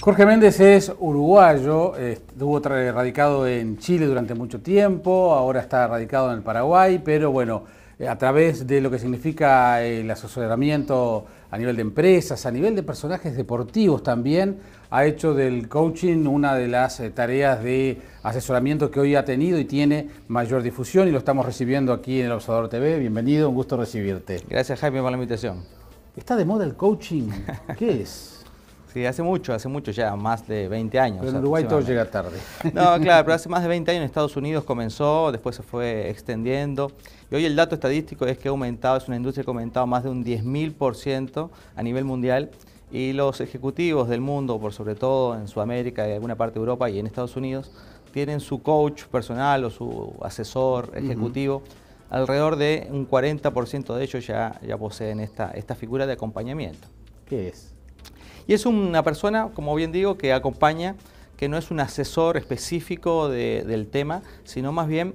Jorge Méndez es uruguayo, estuvo radicado en Chile durante mucho tiempo, ahora está radicado en el Paraguay, pero bueno, a través de lo que significa el asesoramiento a nivel de empresas, a nivel de personajes deportivos también, ha hecho del coaching una de las tareas de asesoramiento que hoy ha tenido y tiene mayor difusión, y lo estamos recibiendo aquí en El Observador TV. Bienvenido, un gusto recibirte. Gracias, Jaime, por la invitación. ¿Está de moda el coaching? ¿Qué es? Sí, hace mucho ya, más de 20 años. Pero en Uruguay todo llega tarde. No, claro, pero hace más de 20 años en Estados Unidos comenzó, después se fue extendiendo. Y hoy el dato estadístico es que ha aumentado, es una industria que ha aumentado más de un 10.000% a nivel mundial. Y los ejecutivos del mundo, por sobre todo en Sudamérica y alguna parte de Europa y en Estados Unidos, tienen su coach personal o su asesor ejecutivo. Alrededor de un 40% de ellos ya poseen esta figura de acompañamiento. ¿Qué es? Y es una persona, como bien digo, que acompaña, que no es un asesor específico del tema, sino más bien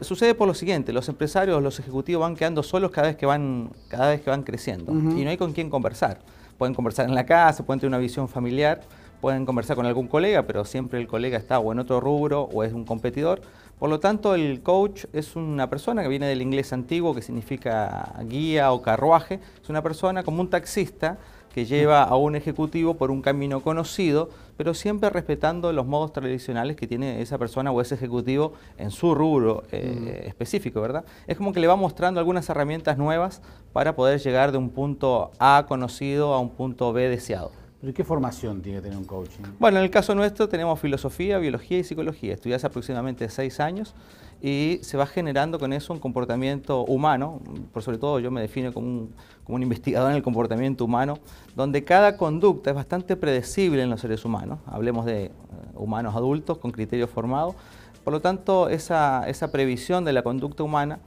sucede por lo siguiente: los empresarios, los ejecutivos van quedando solos cada vez que van creciendo y no hay con quién conversar. Pueden conversar en la casa, pueden tener una visión familiar, pueden conversar con algún colega, pero siempre el colega está o en otro rubro o es un competidor. Por lo tanto, el coach es una persona que viene del inglés antiguo, que significa guía o carruaje. Es una persona como un taxista que lleva a un ejecutivo por un camino conocido, pero siempre respetando los modos tradicionales que tiene esa persona o ese ejecutivo en su rubro específico, ¿verdad? Es como que le va mostrando algunas herramientas nuevas para poder llegar de un punto A conocido a un punto B deseado. ¿Pero qué formación tiene que tener un coaching? Bueno, en el caso nuestro tenemos filosofía, biología y psicología. Estudias aproximadamente 6 años y se va generando con eso un comportamiento humano. Por sobre todo yo me defino como un investigador en el comportamiento humano, donde cada conducta es bastante predecible en los seres humanos. Hablemos de humanos adultos con criterios formados. Por lo tanto, esa previsión de la conducta humana,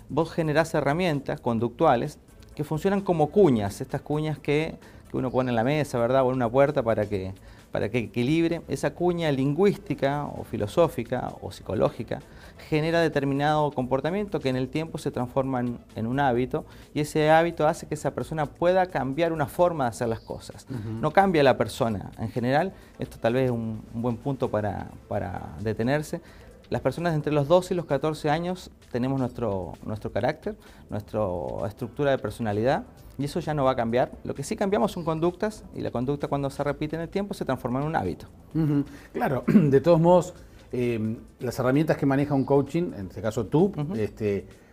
vos generás herramientas conductuales que funcionan como cuñas, estas cuñas que uno pone en la mesa, ¿verdad?, o en una puerta para que equilibre. Esa cuña lingüística o filosófica o psicológica genera determinado comportamiento que en el tiempo se transforma en un hábito, y ese hábito hace que esa persona pueda cambiar una forma de hacer las cosas. No cambia la persona en general. Esto tal vez es un buen punto para detenerse. Las personas entre los 12 y los 14 años tenemos nuestro carácter, nuestra estructura de personalidad, y eso ya no va a cambiar. Lo que sí cambiamos son conductas, y la conducta, cuando se repite en el tiempo, se transforma en un hábito. Claro, de todos modos, las herramientas que maneja un coaching, en este caso tú,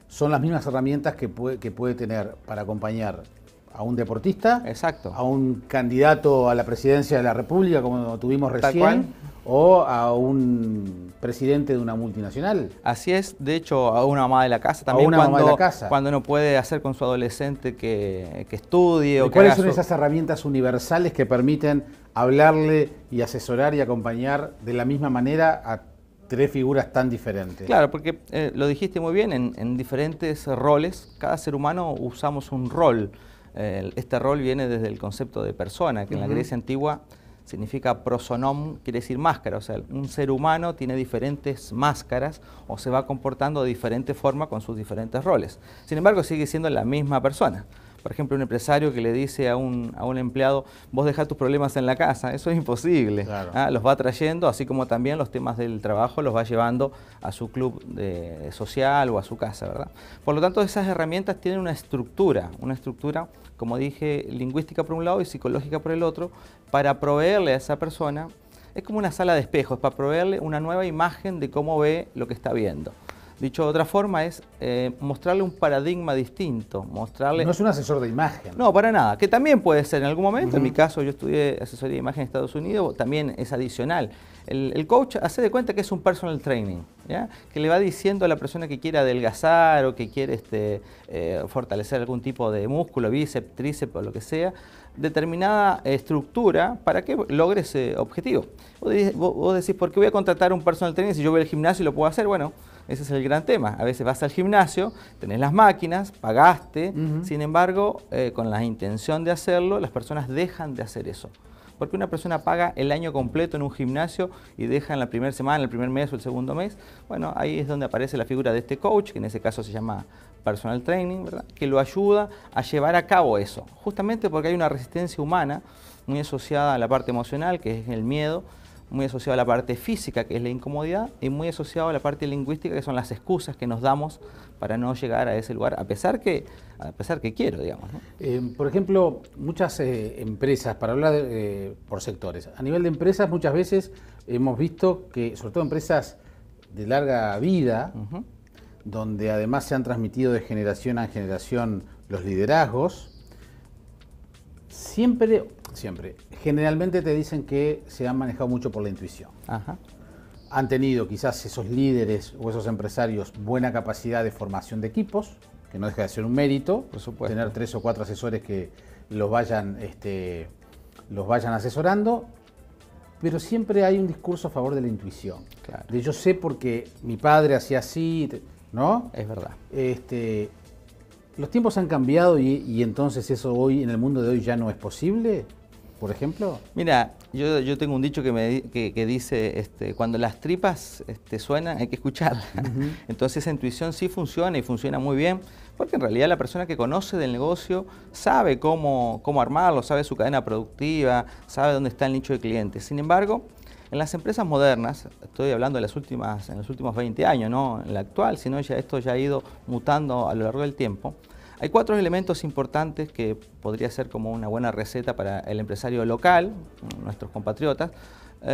son las mismas herramientas que puede tener para acompañar a un deportista, exacto, a un candidato a la presidencia de la República, como tuvimos tal cual, recién, o a un presidente de una multinacional. Así es. De hecho, a una mamá de la casa también, cuando no puede hacer con su adolescente que estudie. ¿Y cuáles son esas herramientas universales que permiten hablarle y asesorar y acompañar de la misma manera a tres figuras tan diferentes? Claro, porque lo dijiste muy bien, en diferentes roles, cada ser humano usamos un rol. Este rol viene desde el concepto de persona, que en la Grecia antigua significa prosonom, quiere decir máscara. O sea, un ser humano tiene diferentes máscaras o se va comportando de diferente forma con sus diferentes roles. Sin embargo, sigue siendo la misma persona. Por ejemplo, un empresario que le dice a un empleado: vos dejá tus problemas en la casa, eso es imposible. Claro. Los va trayendo, así como también los temas del trabajo los va llevando a su club social o a su casa, ¿verdad? Por lo tanto, esas herramientas tienen una estructura, como dije, lingüística por un lado y psicológica por el otro, para proveerle a esa persona. Es como una sala de espejos, para proveerle una nueva imagen de cómo ve lo que está viendo. Dicho de otra forma, es mostrarle un paradigma distinto, mostrarle... No es un asesor de imagen. No, para nada, que también puede ser en algún momento. En mi caso, yo estudié asesoría de imagen en Estados Unidos, también es adicional. El coach hace de cuenta que es un personal training, ¿ya?, que le va diciendo a la persona que quiere adelgazar o que quiere fortalecer algún tipo de músculo, bíceps, tríceps o lo que sea, determinada estructura para que logre ese objetivo. Vos decís, ¿por qué voy a contratar un personal trainer si yo voy al gimnasio y lo puedo hacer? Bueno, Ese es el gran tema. A veces vas al gimnasio, tenés las máquinas, pagaste, sin embargo, con la intención de hacerlo, las personas dejan de hacer eso. Porque una persona paga el año completo en un gimnasio y deja en la primera semana, el primer mes o el segundo mes. Bueno, ahí es donde aparece la figura de este coach, que en ese caso se llama personal training, ¿verdad? Que lo ayuda a llevar a cabo eso. Justamente porque hay una resistencia humana muy asociada a la parte emocional, que es el miedo, muy asociada a la parte física, que es la incomodidad, y muy asociado a la parte lingüística, que son las excusas que nos damos para no llegar a ese lugar, a pesar que quiero, digamos, ¿no? Por ejemplo, muchas empresas, para hablar por sectores, a nivel de empresas muchas veces hemos visto que, sobre todo empresas de larga vida, donde además se han transmitido de generación a generación los liderazgos, generalmente te dicen que se han manejado mucho por la intuición. Han tenido quizás esos líderes o esos empresarios buena capacidad de formación de equipos, que no deja de ser un mérito, por supuesto, tener 3 o 4 asesores que los vayan asesorando, pero siempre hay un discurso a favor de la intuición. Claro. De yo sé porque mi padre hacía así, ¿no? Es verdad. ¿Los tiempos han cambiado y entonces eso hoy, en el mundo de hoy, ya no es posible, por ejemplo? Mira, yo tengo un dicho que dice, cuando las tripas suenan, hay que escucharlas. Entonces esa intuición sí funciona y funciona muy bien, porque en realidad la persona que conoce del negocio sabe cómo armarlo, sabe su cadena productiva, sabe dónde está el nicho de clientes. Sin embargo, en las empresas modernas, estoy hablando en los últimos 20 años, no en la actual, sino esto ya ha ido mutando a lo largo del tiempo. Hay 4 elementos importantes que podría ser como una buena receta para el empresario local, nuestros compatriotas,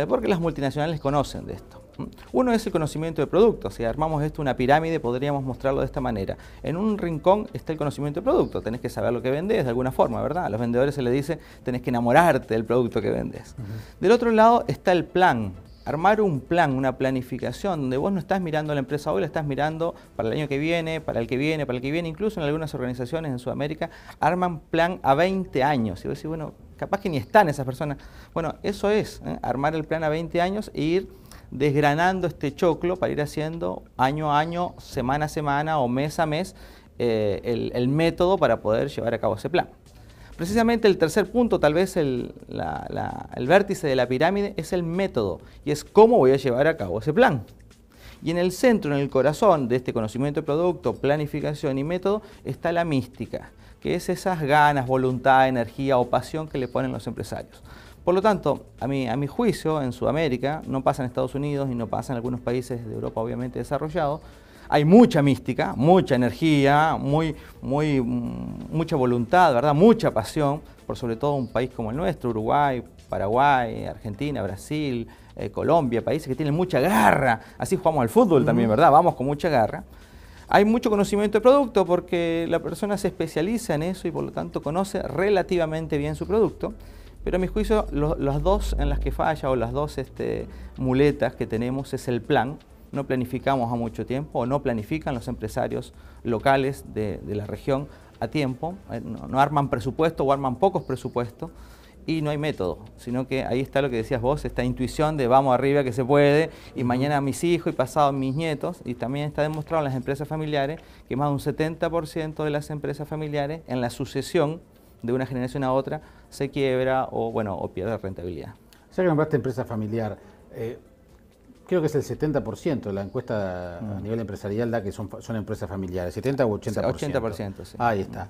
porque las multinacionales conocen de esto. Uno es el conocimiento de producto. Si armamos esto una pirámide, podríamos mostrarlo de esta manera. En un rincón está el conocimiento de producto. Tenés que saber lo que vendés de alguna forma, ¿verdad? A los vendedores se les dice, tenés que enamorarte del producto que vendés. Del otro lado está el plan. Armar un plan, una planificación, donde vos no estás mirando a la empresa hoy, la estás mirando para el año que viene, para el que viene, para el que viene. Incluso en algunas organizaciones en Sudamérica arman plan a 20 años. Y vos decís, bueno, capaz que ni están esas personas. Bueno, eso es, armar el plan a 20 años e ir desgranando este choclo para ir haciendo año a año, semana a semana o mes a mes el método para poder llevar a cabo ese plan. Precisamente el tercer punto, tal vez el vértice de la pirámide, es el método y es cómo voy a llevar a cabo ese plan. Y en el centro, en el corazón de este conocimiento de producto, planificación y método, está la mística, que es esas ganas, voluntad, energía o pasión que le ponen los empresarios. Por lo tanto, a mi juicio, en Sudamérica, no pasa en Estados Unidos y no pasa en algunos países de Europa obviamente desarrollados, hay mucha mística, mucha energía, mucha voluntad, ¿verdad? Mucha pasión, por sobre todo un país como el nuestro, Uruguay, Paraguay, Argentina, Brasil, Colombia, países que tienen mucha garra. Así jugamos al fútbol también, ¿verdad? Vamos con mucha garra. Hay mucho conocimiento de producto porque la persona se especializa en eso y por lo tanto conoce relativamente bien su producto. Pero a mi juicio, las dos en las que falla o las dos muletas que tenemos es el plan. No planificamos a mucho tiempo o no planifican los empresarios locales de la región a tiempo, no arman presupuesto o arman pocos presupuestos y no hay método, sino que ahí está lo que decías vos, esta intuición de vamos arriba que se puede y mañana mis hijos y pasado mis nietos, y también está demostrado en las empresas familiares que más de un 70% de las empresas familiares en la sucesión de una generación a otra se quiebra o pierde rentabilidad. Ya que nombraste empresa familiar, creo que es el 70% de la encuesta a nivel empresarial da que son empresas familiares, 70 u 80%. 80%, sí. Ahí está.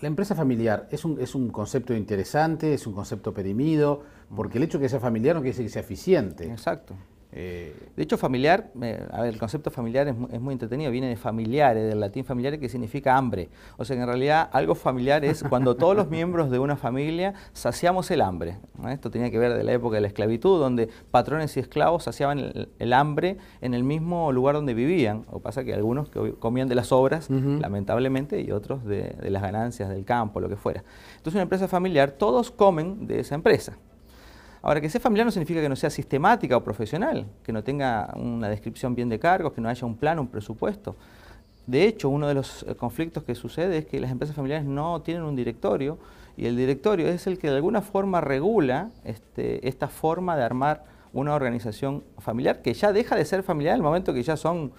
La empresa familiar es un concepto interesante, es un concepto perimido, porque el hecho de que sea familiar no quiere decir que sea eficiente. Exacto. De hecho, familiar, el concepto familiar es muy entretenido, viene de familiare, del latín familiare, que significa hambre. O sea que en realidad algo familiar es cuando todos los miembros de una familia saciamos el hambre. Esto tenía que ver de la época de la esclavitud, donde patrones y esclavos saciaban el hambre en el mismo lugar donde vivían. O pasa que algunos comían de las obras, lamentablemente, y otros de las ganancias del campo, lo que fuera. Entonces, una empresa familiar, todos comen de esa empresa. Ahora, que sea familiar no significa que no sea sistemática o profesional, que no tenga una descripción bien de cargos, que no haya un plan, un presupuesto. De hecho, uno de los conflictos que sucede es que las empresas familiares no tienen un directorio y el directorio es el que de alguna forma regula esta forma de armar una organización familiar que ya deja de ser familiar en el momento que ya son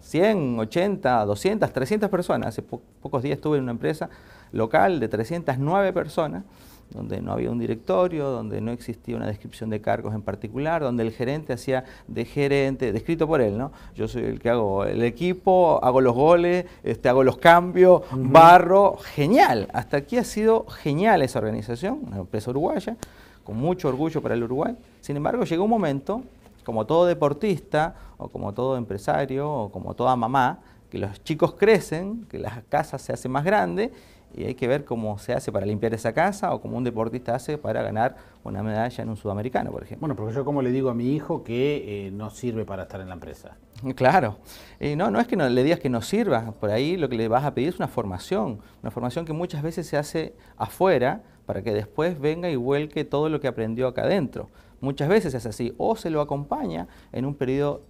100, 80, 200, 300 personas. Hace pocos días estuve en una empresa local de 309 personas, donde no había un directorio, donde no existía una descripción de cargos en particular, donde el gerente hacía de gerente, descrito por él, ¿no? Yo soy el que hago el equipo, hago los goles, hago los cambios, barro, genial. Hasta aquí ha sido genial esa organización, una empresa uruguaya, con mucho orgullo para el Uruguay. Sin embargo, llegó un momento, como todo deportista, o como todo empresario, o como toda mamá, que los chicos crecen, que la casa se hace más grande, y hay que ver cómo se hace para limpiar esa casa o cómo un deportista hace para ganar una medalla en un sudamericano, por ejemplo. Bueno, porque yo como le digo a mi hijo que no sirve para estar en la empresa. Claro, no es que no le digas que no sirva, por ahí lo que le vas a pedir es una formación que muchas veces se hace afuera para que después venga y vuelque todo lo que aprendió acá adentro. Muchas veces es así, o se lo acompaña en un periodo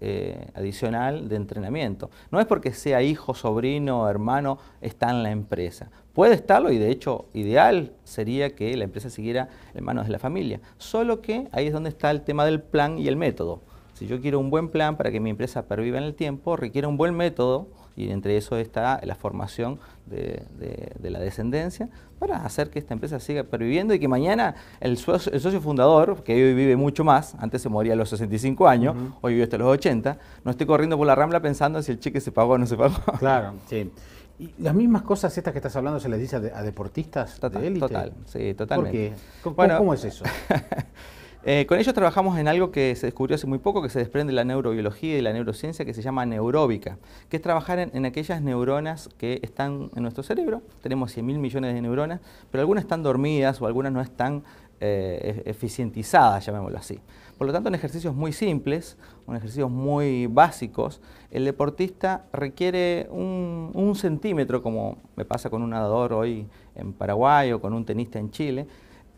adicional de entrenamiento. No es porque sea hijo, sobrino, hermano, está en la empresa. Puede estarlo y de hecho ideal sería que la empresa siguiera en manos de la familia. Solo que ahí es donde está el tema del plan y el método. Si yo quiero un buen plan para que mi empresa perviva en el tiempo, requiere un buen método y entre eso está la formación de la descendencia para hacer que esta empresa siga perviviendo y que mañana el socio fundador, que hoy vive mucho más, antes se moría a los 65 años, hoy vive hasta los 80, no esté corriendo por la Rambla pensando si el cheque se pagó o no se pagó. Claro, sí. ¿Y las mismas cosas estas que estás hablando se les dice a deportistas de élite? Total, sí, totalmente. ¿Por qué? ¿Cómo es eso? Con ellos trabajamos en algo que se descubrió hace muy poco, que se desprende de la neurobiología y la neurociencia, que se llama neuróbica, que es trabajar en aquellas neuronas que están en nuestro cerebro. Tenemos 100.000 millones de neuronas, pero algunas están dormidas o algunas no están eficientizadas, llamémoslo así. Por lo tanto, en ejercicios muy simples, en ejercicios muy básicos, el deportista requiere un centímetro, como me pasa con un nadador hoy en Paraguay o con un tenista en Chile,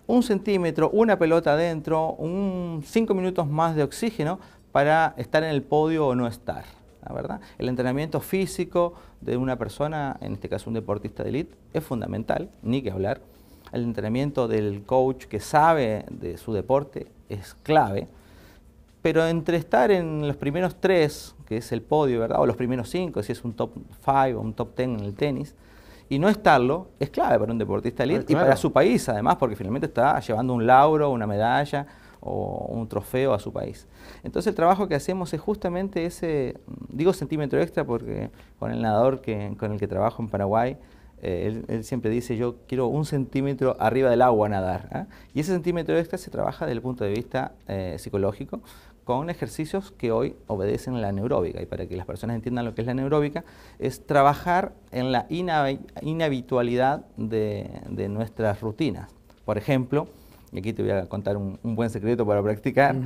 1 centímetro, una pelota adentro, 5 minutos más de oxígeno para estar en el podio o no estar, ¿la verdad? El entrenamiento físico de una persona, en este caso un deportista de élite, es fundamental, ni que hablar. El entrenamiento del coach que sabe de su deporte es clave, pero entre estar en los primeros 3, que es el podio, ¿verdad? O los primeros 5, si es un top 5 o un top 10 en el tenis, y no estarlo es clave para un deportista elite y para su país además, porque finalmente está llevando un lauro, una medalla o un trofeo a su país. Entonces el trabajo que hacemos es justamente ese, digo centímetro extra porque con el nadador con el que trabajo en Paraguay, él siempre dice yo quiero 1 centímetro arriba del agua nadar, ¿eh? Y ese centímetro extra se trabaja desde el punto de vista psicológico, con ejercicios que hoy obedecen a la neuróbica. Y para que las personas entiendan lo que es la neuróbica, es trabajar en la inhabitualidad de nuestras rutinas. Por ejemplo, y aquí te voy a contar un buen secreto para practicar,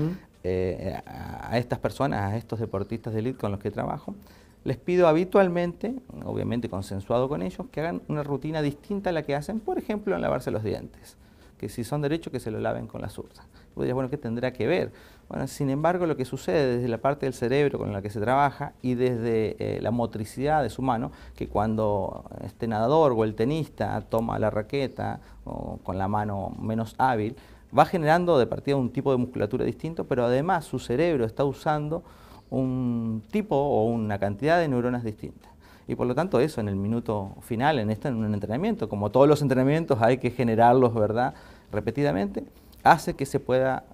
a estas personas, a estos deportistas de élite con los que trabajo, les pido habitualmente, obviamente consensuado con ellos, que hagan una rutina distinta a la que hacen, por ejemplo, en lavarse los dientes. Que si son derechos, que se lo laven con la zurda. Vos dirás, bueno, ¿qué tendrá que ver? Bueno, sin embargo, lo que sucede desde la parte del cerebro con la que se trabaja y desde la motricidad de su mano, que cuando este nadador o el tenista toma la raqueta o con la mano menos hábil, va generando de partida un tipo de musculatura distinto, pero además su cerebro está usando un tipo o una cantidad de neuronas distintas. Y por lo tanto eso en el minuto final, en un entrenamiento, como todos los entrenamientos hay que generarlos, ¿verdad?, repetidamente, hace que se pueda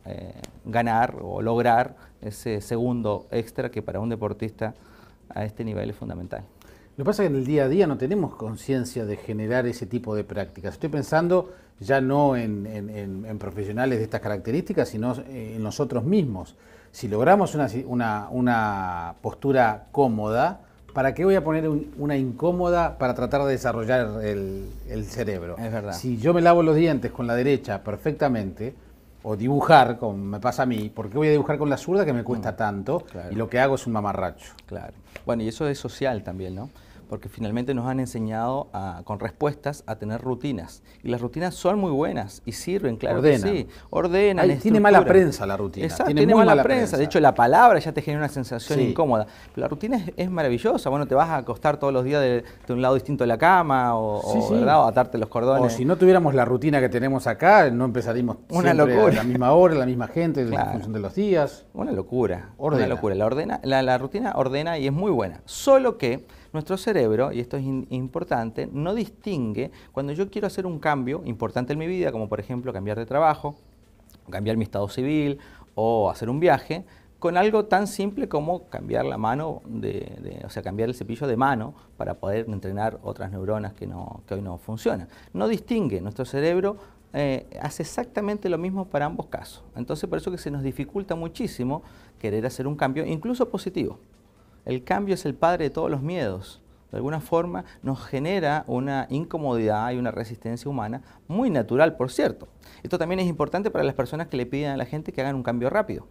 ganar o lograr ese segundo extra que para un deportista a este nivel es fundamental. Lo que pasa es que en el día a día no tenemos conciencia de generar ese tipo de prácticas. Estoy pensando ya no en profesionales de estas características, sino en nosotros mismos. Si logramos una postura cómoda, ¿para qué voy a poner una incómoda para tratar de desarrollar el cerebro? Es verdad. Si yo me lavo los dientes con la derecha perfectamente, o dibujar, como me pasa a mí, ¿por qué voy a dibujar con la zurda que me cuesta tanto? Claro. Y lo que hago es un mamarracho. Claro. Bueno, y eso es social también, ¿no? porque finalmente nos han enseñado con respuestas a tener rutinas. Y las rutinas son muy buenas y sirven, claro que sí. Ordenan, tiene mala prensa la rutina. Exacto, tiene muy mala prensa. De hecho, la palabra ya te genera una sensación incómoda. Pero la rutina es maravillosa. Bueno, te vas a acostar todos los días de un lado distinto de la cama ¿verdad? O atarte los cordones. O si no tuviéramos la rutina que tenemos acá, no empezaríamos una siempre locura. A la misma hora, la misma gente, en función de los días. Una locura. Una locura. La rutina ordena y es muy buena. Solo que nuestro cerebro, y esto es importante, no distingue cuando yo quiero hacer un cambio importante en mi vida, como por ejemplo cambiar de trabajo, cambiar mi estado civil o hacer un viaje, con algo tan simple como cambiar la mano, o sea, cambiar el cepillo de mano para poder entrenar otras neuronas que hoy no funcionan. No distingue, nuestro cerebro hace exactamente lo mismo para ambos casos. Entonces, por eso que se nos dificulta muchísimo querer hacer un cambio, incluso positivo. El cambio es el padre de todos los miedos. De alguna forma nos genera una incomodidad y una resistencia humana muy natural, por cierto. Esto también es importante para las personas que le piden a la gente que hagan un cambio rápido.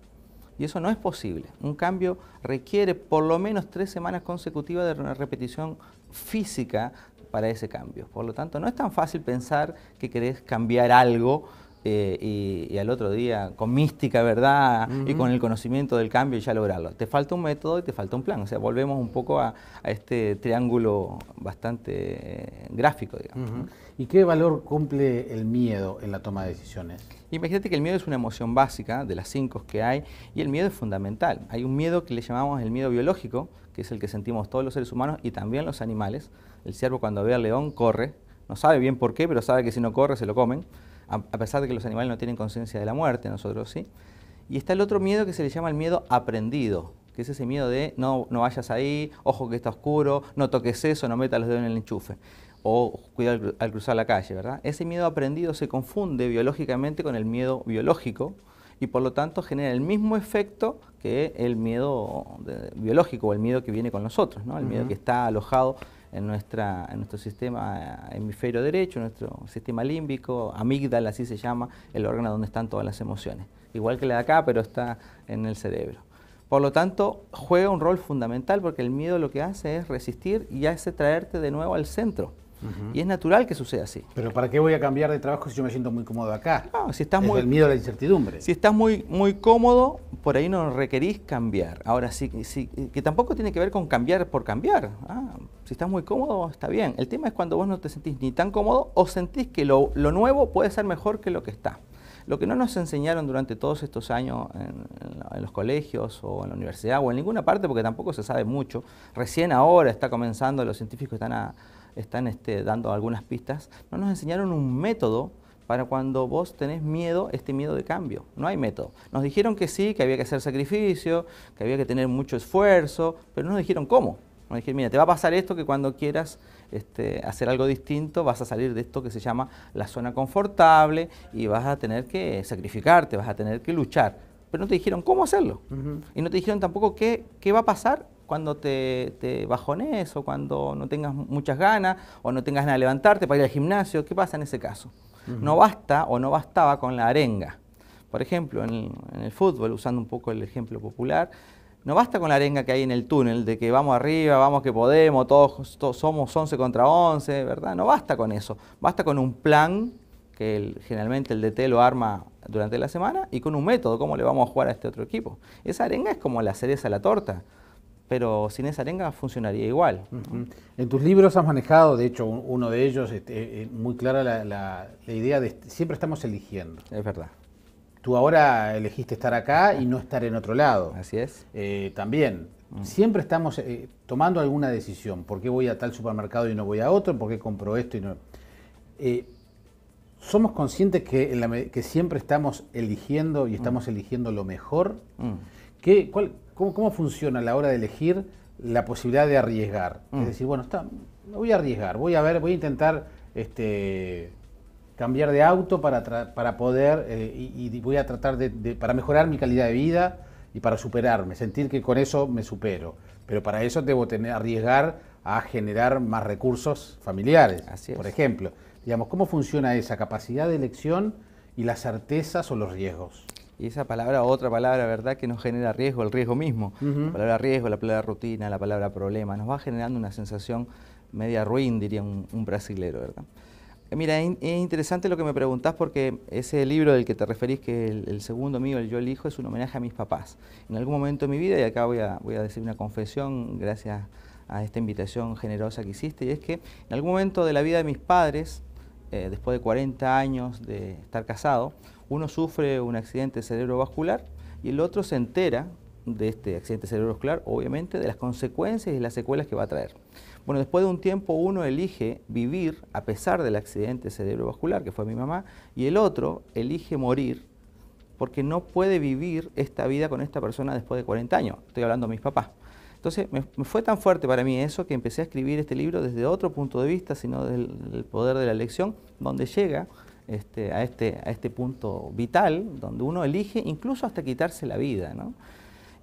Y eso no es posible. Un cambio requiere por lo menos 3 semanas consecutivas de una repetición física para ese cambio. Por lo tanto, no es tan fácil pensar que querés cambiar algo y al otro día con mística, ¿verdad? Y con el conocimiento del cambio ya lograrlo. Te falta un método y te falta un plan. O sea, volvemos un poco a este triángulo bastante gráfico, digamos. ¿Y qué valor cumple el miedo en la toma de decisiones? Imagínate que el miedo es una emoción básica de las 5 que hay y el miedo es fundamental. Hay un miedo que le llamamos el miedo biológico, que es el que sentimos todos los seres humanos y también los animales. El ciervo cuando ve al león corre, no sabe bien por qué, pero sabe que si no corre se lo comen. A pesar de que los animales no tienen conciencia de la muerte, nosotros sí. Y está el otro miedo que se le llama el miedo aprendido, que es ese miedo de no vayas ahí, ojo que está oscuro, no toques eso, no metas los dedos en el enchufe, o cuidado al cruzar la calle, ¿verdad? Ese miedo aprendido se confunde biológicamente con el miedo biológico y por lo tanto genera el mismo efecto que el miedo biológico o el miedo que viene con nosotros, ¿no? El miedo que está alojado en nuestro sistema hemisferio derecho, nuestro sistema límbico, amígdala, así se llama, el órgano donde están todas las emociones. Igual que la de acá, pero está en el cerebro. Por lo tanto, juega un rol fundamental porque el miedo lo que hace es resistir y hace traerte de nuevo al centro. Y es natural que suceda así. ¿Pero para qué voy a cambiar de trabajo si yo me siento muy cómodo acá? No, si estás el miedo a la incertidumbre. Si estás muy cómodo, por ahí no requerís cambiar. Ahora, que tampoco tiene que ver con cambiar por cambiar. Si estás muy cómodo, está bien. El tema es cuando vos no te sentís ni tan cómodo o sentís que lo nuevo puede ser mejor que lo que está. Lo que no nos enseñaron durante todos estos años en los colegios o en la universidad o en ninguna parte, porque tampoco se sabe mucho, recién ahora está comenzando, los científicos están dando algunas pistas, no nos enseñaron un método para cuando vos tenés miedo, este miedo de cambio. No hay método. Nos dijeron que sí, que había que hacer sacrificio, que había que tener mucho esfuerzo, pero no nos dijeron cómo. Nos dijeron, mira, te va a pasar esto que cuando quieras hacer algo distinto vas a salir de esto que se llama la zona confortable y vas a tener que sacrificarte, vas a tener que luchar. Pero no te dijeron cómo hacerlo. Y no te dijeron tampoco qué va a pasar cuando te bajones o cuando no tengas muchas ganas o no tengas ganas de levantarte para ir al gimnasio. ¿Qué pasa en ese caso? No basta o no bastaba con la arenga. Por ejemplo, en el fútbol, usando un poco el ejemplo popular, no basta con la arenga que hay en el túnel, de que vamos arriba, vamos que podemos, todos somos 11 contra 11, ¿verdad? No basta con eso. Basta con un plan que generalmente el DT lo arma durante la semana y con un método, cómo le vamos a jugar a este otro equipo. Esa arenga es como la cereza a la torta, pero sin esa arenga funcionaría igual. En tus libros has manejado, de hecho, uno de ellos, muy clara la idea de siempre estamos eligiendo. Es verdad. Tú ahora elegiste estar acá y no estar en otro lado. Así es. También, siempre estamos tomando alguna decisión. ¿Por qué voy a tal supermercado y no voy a otro? ¿Por qué compro esto y no? ¿Somos conscientes que siempre estamos eligiendo y estamos eligiendo lo mejor? ¿Cómo funciona a la hora de elegir la posibilidad de arriesgar? Es decir, bueno, me voy a arriesgar, voy a intentar cambiar de auto para poder y voy a tratar para mejorar mi calidad de vida y para superarme, sentir que con eso me supero. Pero para eso debo arriesgar a generar más recursos familiares, por ejemplo. Digamos, ¿cómo funciona esa capacidad de elección y las certezas o los riesgos? Y esa palabra, otra palabra, ¿verdad?, que nos genera riesgo, el riesgo mismo. La palabra riesgo, la palabra rutina, la palabra problema, nos va generando una sensación media ruin, diría un brasilero, ¿verdad? Mira, es interesante lo que me preguntás porque ese libro del que te referís, que el segundo mío, el Yo elijo, es un homenaje a mis papás. En algún momento de mi vida, y acá voy a decir una confesión gracias a esta invitación generosa que hiciste, y es que en algún momento de la vida de mis padres, después de 40 años de estar casado, uno sufre un accidente cerebrovascular y el otro se entera de este accidente cerebrovascular, obviamente, de las consecuencias y las secuelas que va a traer. Bueno, después de un tiempo uno elige vivir a pesar del accidente cerebrovascular, que fue mi mamá, y el otro elige morir porque no puede vivir esta vida con esta persona después de 40 años. Estoy hablando de mis papás. Entonces, me fue tan fuerte para mí eso que empecé a escribir este libro desde otro punto de vista, sino del poder de la elección, donde llega a este punto vital, donde uno elige incluso hasta quitarse la vida, ¿no?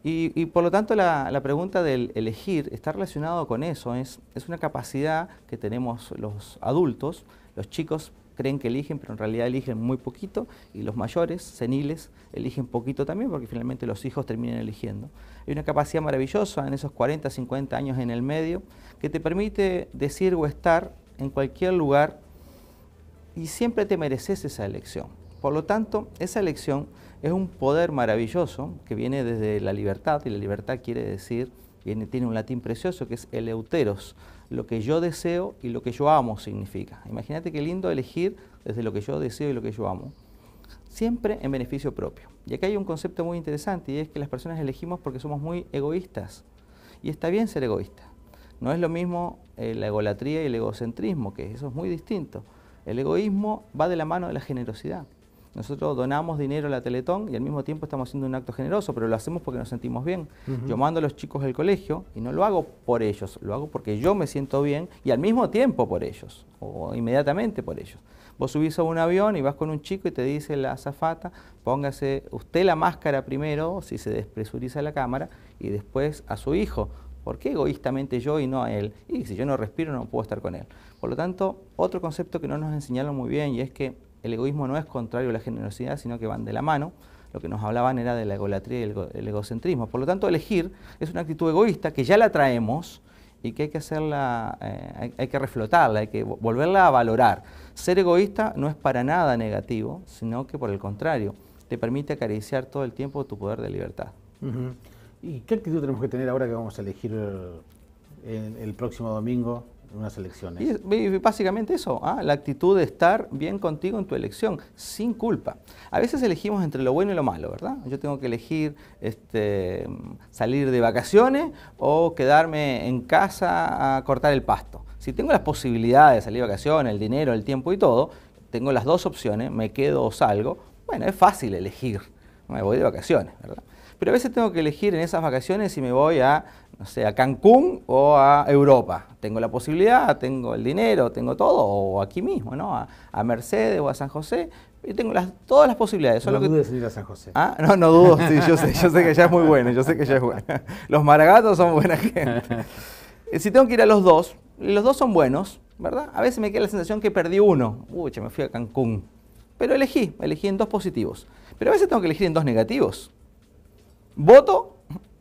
Y por lo tanto la pregunta del elegir está relacionado con eso, es una capacidad que tenemos los adultos. Los chicos creen que eligen, pero en realidad eligen muy poquito, y los mayores, seniles, eligen poquito también, porque finalmente los hijos terminan eligiendo. Hay una capacidad maravillosa en esos 40, 50 años en el medio, que te permite decir o estar en cualquier lugar, y siempre te mereces esa elección. Por lo tanto, esa elección es un poder maravilloso que viene desde la libertad, y la libertad quiere decir, tiene un latín precioso que es eleuteros, lo que yo deseo y lo que yo amo significa. Imagínate qué lindo elegir desde lo que yo deseo y lo que yo amo, siempre en beneficio propio. Y acá hay un concepto muy interesante, y es que las personas elegimos porque somos muy egoístas, y está bien ser egoísta. No es lo mismo la egolatría y el egocentrismo, que eso es muy distinto. El egoísmo va de la mano de la generosidad. Nosotros donamos dinero a la Teletón y al mismo tiempo estamos haciendo un acto generoso, pero lo hacemos porque nos sentimos bien. Yo mando a los chicos al colegio y no lo hago por ellos, lo hago porque yo me siento bien y al mismo tiempo por ellos, o inmediatamente por ellos. Vos subís a un avión y vas con un chico y te dice la azafata, póngase usted la máscara primero, si se despresuriza la cámara, y después a su hijo. ¿Por qué egoístamente yo y no a él? Y si yo no respiro no puedo estar con él. Por lo tanto, otro concepto que no nos enseñaron muy bien, y es que el egoísmo no es contrario a la generosidad, sino que van de la mano. Lo que nos hablaban era de la egolatría y el egocentrismo. Por lo tanto, elegir es una actitud egoísta que ya la traemos y que hay que hacerla, hay que reflotarla, hay que volverla a valorar. Ser egoísta no es para nada negativo, sino que por el contrario, te permite acariciar todo el tiempo tu poder de libertad. ¿Y qué actitud tenemos que tener ahora que vamos a elegir el próximo domingo unas elecciones? Y básicamente eso, la actitud de estar bien contigo en tu elección, sin culpa. A veces elegimos entre lo bueno y lo malo, ¿verdad? Yo tengo que elegir salir de vacaciones o quedarme en casa a cortar el pasto. Si tengo las posibilidades de salir de vacaciones, el dinero, el tiempo y todo, tengo las dos opciones, me quedo o salgo, bueno, es fácil elegir, me voy de vacaciones, ¿verdad? Pero a veces tengo que elegir en esas vacaciones si me voy a, no sé, a Cancún o a Europa. Tengo la posibilidad, tengo el dinero, tengo todo, o aquí mismo, ¿no? A Mercedes o a San José, y tengo todas las posibilidades. No dudes en ir a San José. No dudo, sí, yo sé que ya es muy bueno, yo sé que ya es bueno. Los maragatos son buena gente. Si tengo que ir a los dos, y los dos son buenos, ¿verdad? A veces me queda la sensación que perdí uno. Ya me fui a Cancún. Pero elegí en dos positivos. Pero a veces tengo que elegir en dos negativos. ¿Voto?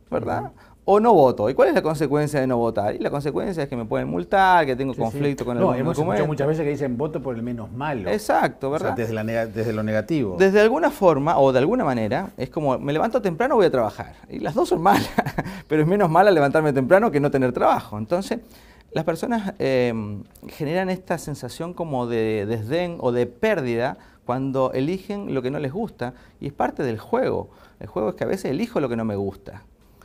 ¿Verdad? ¿O no voto? ¿Y cuál es la consecuencia de no votar? Y la consecuencia es que me pueden multar, que tengo conflicto con el documento. Hemos escuchado muchas veces que dicen voto por el menos malo. Exacto, ¿verdad? O sea, desde lo negativo. Desde alguna forma o de alguna manera, es como me levanto temprano, voy a trabajar. Y las dos son malas, pero es menos mala levantarme temprano que no tener trabajo. Entonces, las personas generan esta sensación como de desdén o de pérdida cuando eligen lo que no les gusta, y es parte del juego. El juego es que a veces elijo lo que no me gusta.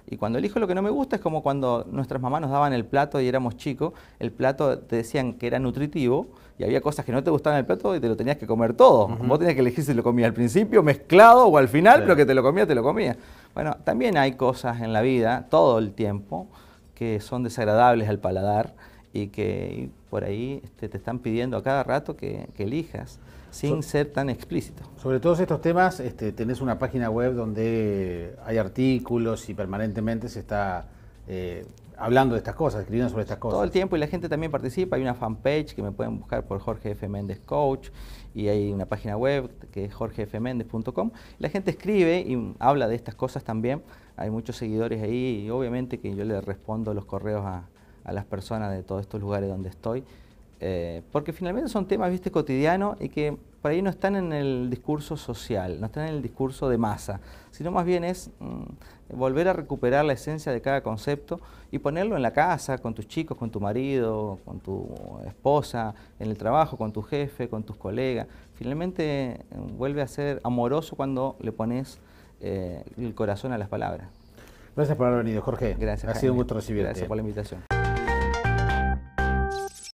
Y cuando elijo lo que no me gusta es como cuando nuestras mamás nos daban el plato y éramos chicos, el plato te decían que era nutritivo y había cosas que no te gustaban del plato y te lo tenías que comer todo. Vos tenías que elegir si lo comías al principio, mezclado o al final, pero que te lo comías. Bueno, también hay cosas en la vida, todo el tiempo, que son desagradables al paladar y que por ahí te están pidiendo a cada rato que elijas, sin ser tan explícito. Sobre todos estos temas, tenés una página web donde hay artículos y permanentemente se está hablando de estas cosas, escribiendo sobre estas cosas. Todo el tiempo, y la gente también participa. Hay una fanpage que me pueden buscar por Jorge F. Méndez Coach, y hay una página web que es jorgefmendez.com. La gente escribe y habla de estas cosas también. Hay muchos seguidores ahí y obviamente que yo le respondo los correos a las personas de todos estos lugares donde estoy. Porque finalmente son temas, viste, cotidianos y que por ahí no están en el discurso social, no están en el discurso de masa, sino más bien es volver a recuperar la esencia de cada concepto y ponerlo en la casa, con tus chicos, con tu marido, con tu esposa, en el trabajo, con tu jefe, con tus colegas. Finalmente vuelve a ser amoroso cuando le pones el corazón a las palabras. Gracias por haber venido, Jorge. Gracias, Ha sido un gusto recibirte. Gracias por la invitación.